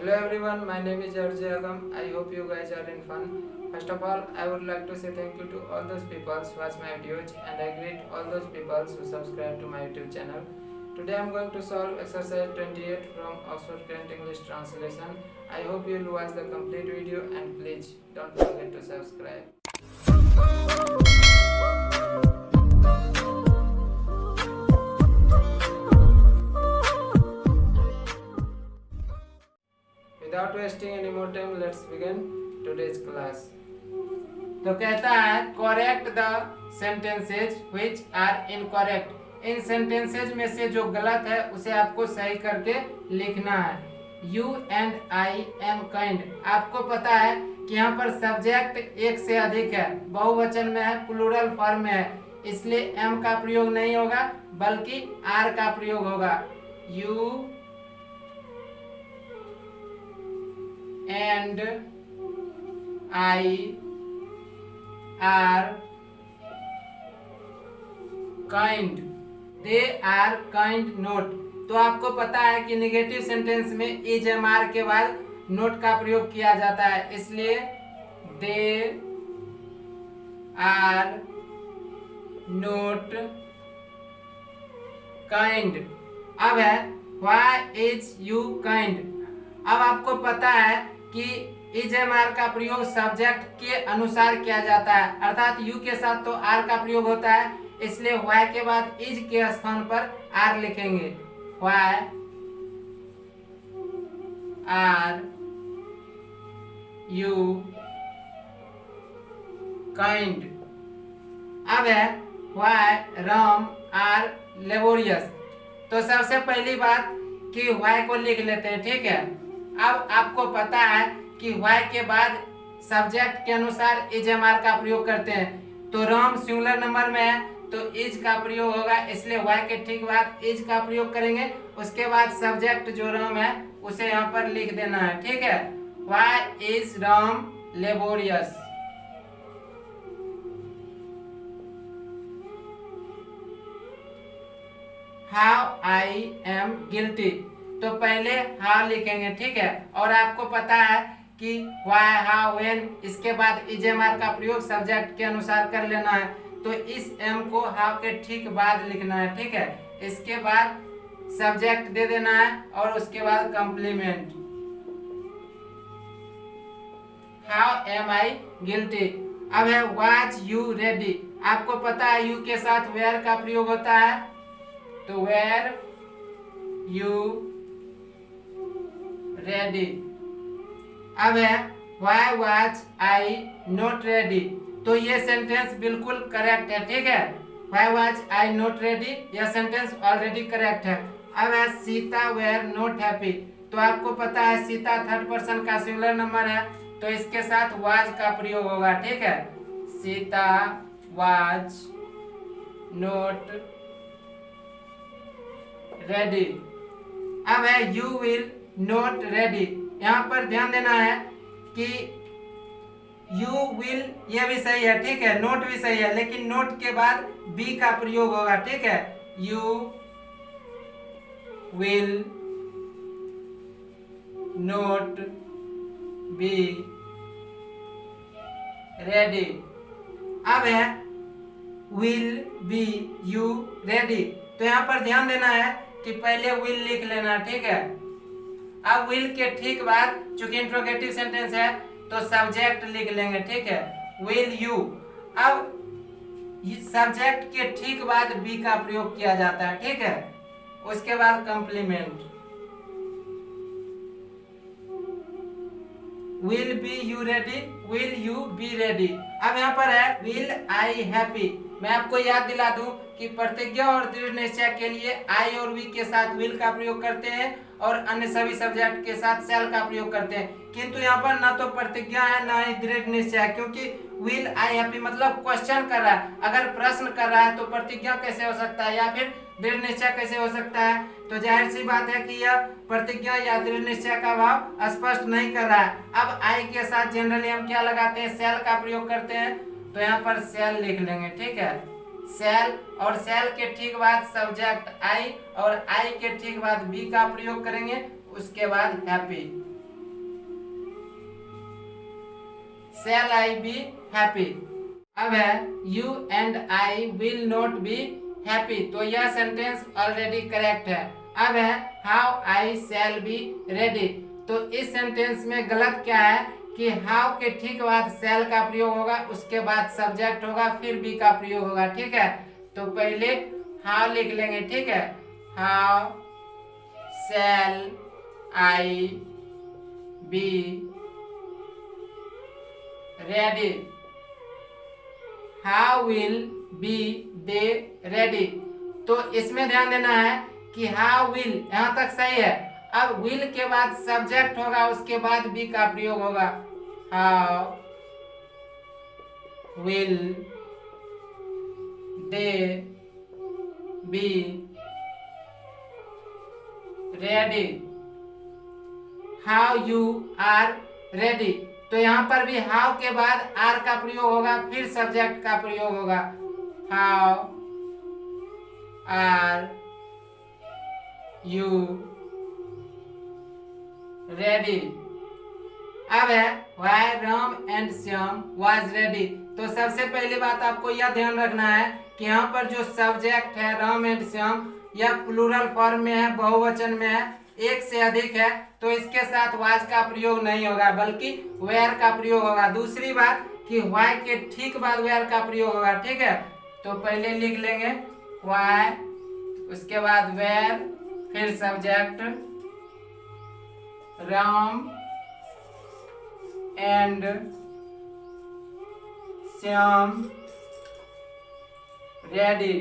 Hello everyone, my name is George Agam. I hope you guys are in fun. First of all, I would like to say thank you to all those people who watch my videos, and I greet all those people who subscribe to my YouTube channel. Today I am going to solve exercise 28 from Oxford Current English Translation. I hope you will watch the complete video and please don't forget to subscribe. Without wasting any more time, let's begin today's class. तो कहता है correct the sentences which are incorrect. In sentences में से जो गलत है उसे आपको सही करके लिखना है. You and I am kind. आपको पता है कि यहाँ पर सब्जेक्ट एक से अधिक है, बहुवचन में है, प्लूरल फॉर्म में है, इसलिए am का प्रयोग नहीं होगा बल्कि are का प्रयोग होगा. You and I are kind. They are kind not. तो आपको पता है कि नेगेटिव सेंटेंस में इज एम आर के बाद नोट का प्रयोग किया जाता है, इसलिए they are not kind. अब है why is you kind. अब आपको पता है कि इज एम आर का प्रयोग सब्जेक्ट के अनुसार किया जाता है, अर्थात यू के साथ तो आर का प्रयोग होता है, इसलिए वाई के बाद इज के स्थान पर आर लिखेंगे. Why are you kind. अब है वाई राम आर लेबोरियस. तो सबसे पहली बात कि वाई को लिख लेते हैं, ठीक है. अब आपको पता है कि वाई के बाद सब्जेक्ट के अनुसार इज एम आर का प्रयोग करते हैं, तो राम सिंगुलर नंबर में है तो इज का प्रयोग होगा, इसलिए वाई के ठीक बाद इज का प्रयोग करेंगे. उसके बाद सब्जेक्ट जो राम है उसे यहाँ पर लिख देना है, ठीक है. Why is Ram laborious. How I am guilty. तो पहले हाउ लिखेंगे, ठीक है. और आपको पता है कि वाई हाउ व्हेन, इसके बाद इज एम आर का प्रयोग सब्जेक्ट के अनुसार कर लेना है, तो इस एम को हाउ के ठीक बाद लिखना है, ठीक है. इसके बाद सब्जेक्ट दे देना है और उसके बाद complement. How am I guilty. अब है वाज यू रेडी. आपको पता है यू के साथ वेयर का प्रयोग होता है, तो वेयर यू रेडी. अब है why was I not ready. तो ये सेंटेंस बिल्कुल करेक्ट है, ठीक है. Why was I not ready, यह सेंटेंस ऑलरेडी करेक्ट है. अब है सीता वेयर नॉट हैप्पी. तो आपको पता है सीता थर्ड पर्सन का सिंगुलर नंबर है, तो इसके साथ वाज का प्रयोग होगा, ठीक है. Sita was not ready. अब है यू विल नॉट रेडी. यहाँ पर ध्यान देना है कि यू विल ये भी सही है, ठीक है, नोट भी सही है, लेकिन नोट के बाद बी का प्रयोग होगा, ठीक है. You will not be ready. अब है विल बी यू रेडी. तो यहाँ पर ध्यान देना है कि पहले विल लिख लेना, ठीक है. अब विल के ठीक बाद चूंकि इंट्रोगेटिव सेंटेंस है तो सब्जेक्ट लिख लेंगे, ठीक है. Will you. अब सब्जेक्ट के ठीक बाद बी का प्रयोग किया जाता है, ठीक है. उसके बाद complement. Will be you ready, will you be ready. अब यहाँ पर है विल आई हैप्पी. मैं आपको याद दिला दूं कि प्रतिज्ञा और दृढ़ निश्चय के लिए आई और वी के साथ विल का प्रयोग करते हैं और अन्य सभी सब्जेक्ट के साथ शैल का प्रयोग करते हैं, किंतु यहाँ पर ना तो प्रतिज्ञा है ना ही दृढ़ निश्चय है, क्योंकि विल आई हैप्पी मतलब क्वेश्चन कर रहा है. अगर प्रश्न कर रहा है तो प्रतिज्ञा कैसे हो सकता है या फिर दृढ़ निश्चय कैसे हो सकता है. तो जाहिर सी बात है कि यह प्रतिज्ञा या दृढ़ निश्चय का भाव स्पष्ट नहीं कर रहा है. अब आई के साथ जनरली हम क्या लगाते हैं, शैल का प्रयोग करते हैं, तो यहाँ पर शैल लिख लेंगे, ठीक है. शैल, और शैल के ठीक बाद सब्जेक्ट आई और आई के ठीक बाद बी का प्रयोग करेंगे, उसके बाद happy. shall I be happy। अब है you and I will not be happy, तो यह सेंटेंस ऑलरेडी करेक्ट है। अब है how I shall be ready, तो इस सेंटेंस में गलत क्या है कि how के ठीक बाद shall का प्रयोग होगा, उसके बाद सब्जेक्ट होगा, फिर be का प्रयोग होगा। ठीक है, तो पहले how लिख लेंगे। ठीक है, how shall I be ready, how will be they ready। तो इसमें ध्यान देना है कि how will यहाँ तक सही है। अब will के बाद सब्जेक्ट होगा, उसके बाद be का प्रयोग होगा। how will they be ready, how you are ready, तो यहाँ पर भी how के बाद are का प्रयोग होगा, फिर सब्जेक्ट का प्रयोग होगा। how are you ready। अब है why Ram and Shyam was ready, तो सबसे पहली बात आपको यह ध्यान रखना है कि यहाँ पर जो सब्जेक्ट है राम एंड श्याम, यह प्लूरल फॉर्म में है, बहुवचन में है, एक से अधिक है, तो इसके साथ वाज का प्रयोग नहीं होगा, बल्कि वेयर का प्रयोग होगा। दूसरी बात कि वाई के ठीक बाद वेयर का प्रयोग होगा। ठीक है, तो पहले लिख लेंगे वाई, उसके बाद वेयर, फिर subject Ram and Shyam ready,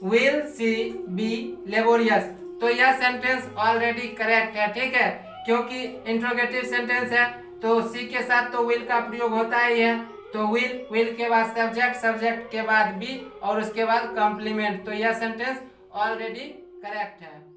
will she be laborious, तो यह सेंटेंस ऑलरेडी करेक्ट है। ठीक है, क्योंकि इंट्रोगेटिव सेंटेंस है तो सी के साथ तो will का प्रयोग होता ही है, तो will के बाद सब्जेक्ट, सब्जेक्ट के बाद be और उसके बाद कॉम्प्लीमेंट, तो यह सेंटेंस ऑलरेडी करेक्ट है।